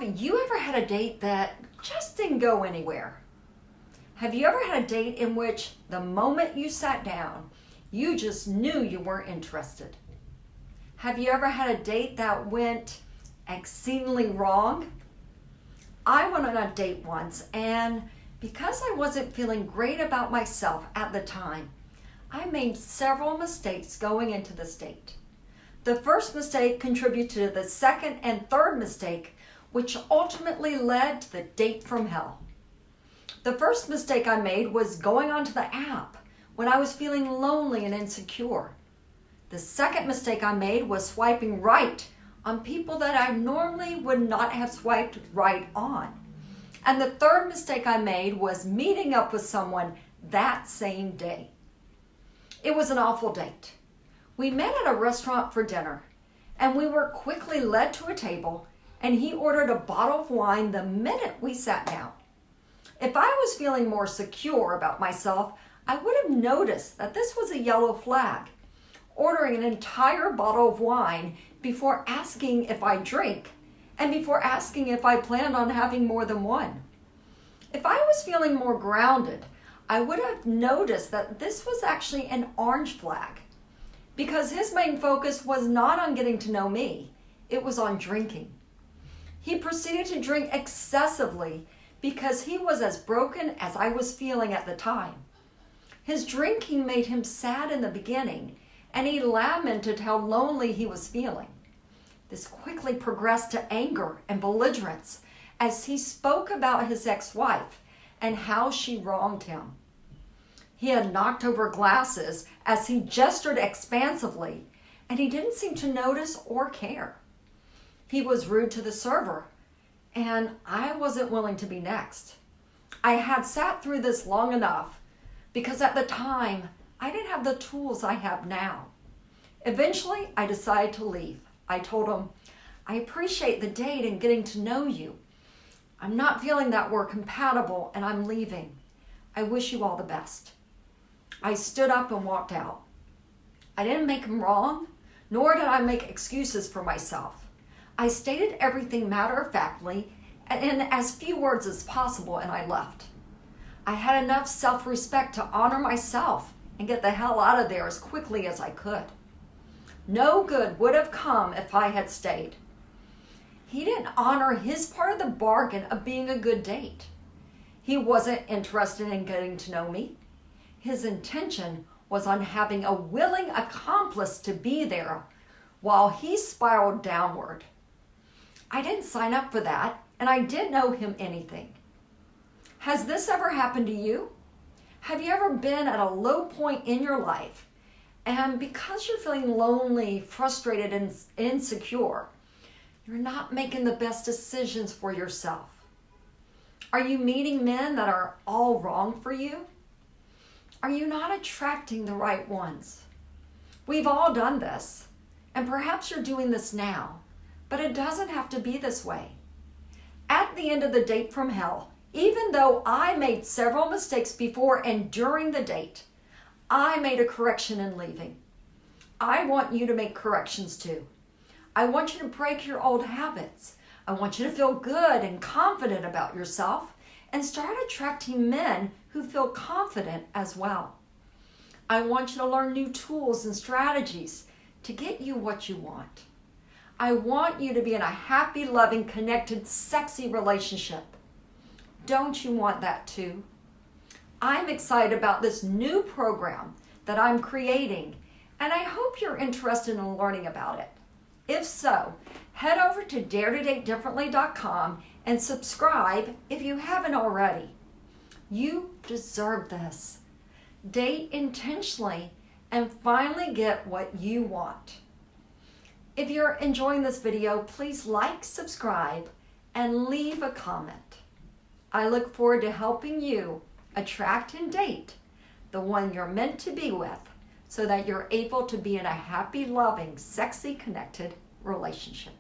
Have you ever had a date that just didn't go anywhere? Have you ever had a date in which the moment you sat down, you just knew you weren't interested? Have you ever had a date that went exceedingly wrong? I went on a date once, and because I wasn't feeling great about myself at the time, I made several mistakes going into this date. The first mistake contributed to the second and third mistake, which ultimately led to the date from hell. The first mistake I made was going onto the app when I was feeling lonely and insecure. The second mistake I made was swiping right on people that I normally would not have swiped right on. And the third mistake I made was meeting up with someone that same day. It was an awful date. We met at a restaurant for dinner, and we were quickly led to a table, and he ordered a bottle of wine the minute we sat down. If I was feeling more secure about myself, I would have noticed that this was a yellow flag. Ordering an entire bottle of wine before asking if I drink, and before asking if I planned on having more than one. If I was feeling more grounded, I would have noticed that this was actually an orange flag, because his main focus was not on getting to know me, it was on drinking. He proceeded to drink excessively because he was as broken as I was feeling at the time. His drinking made him sad in the beginning, and he lamented how lonely he was feeling. This quickly progressed to anger and belligerence as he spoke about his ex-wife and how she wronged him. He had knocked over glasses as he gestured expansively, and he didn't seem to notice or care. He was rude to the server, and I wasn't willing to be next. I had sat through this long enough because at the time, I didn't have the tools I have now. Eventually, I decided to leave. I told him, I appreciate the date and getting to know you. I'm not feeling that we're compatible and I'm leaving. I wish you all the best. I stood up and walked out. I didn't make him wrong, nor did I make excuses for myself. I stated everything matter-of-factly and in as few words as possible, and I left. I had enough self-respect to honor myself and get the hell out of there as quickly as I could. No good would have come if I had stayed. He didn't honor his part of the bargain of being a good date. He wasn't interested in getting to know me. His intention was on having a willing accomplice to be there while he spiraled downward. I didn't sign up for that, and I didn't owe him anything. Has this ever happened to you? Have you ever been at a low point in your life, and because you're feeling lonely, frustrated, and insecure, you're not making the best decisions for yourself? Are you meeting men that are all wrong for you? Are you not attracting the right ones? We've all done this, and perhaps you're doing this now, but it doesn't have to be this way. At the end of the date from hell, even though I made several mistakes before and during the date, I made a correction in leaving. I want you to make corrections too. I want you to break your old habits. I want you to feel good and confident about yourself and start attracting men who feel confident as well. I want you to learn new tools and strategies to get you what you want. I want you to be in a happy, loving, connected, sexy relationship. Don't you want that too? I'm excited about this new program that I'm creating, and I hope you're interested in learning about it. If so, head over to daretodatedifferently.com and subscribe if you haven't already. You deserve this. Date intentionally and finally get what you want. If you're enjoying this video, please like, subscribe, and leave a comment. I look forward to helping you attract and date the one you're meant to be with so that you're able to be in a happy, loving, sexy, connected relationship.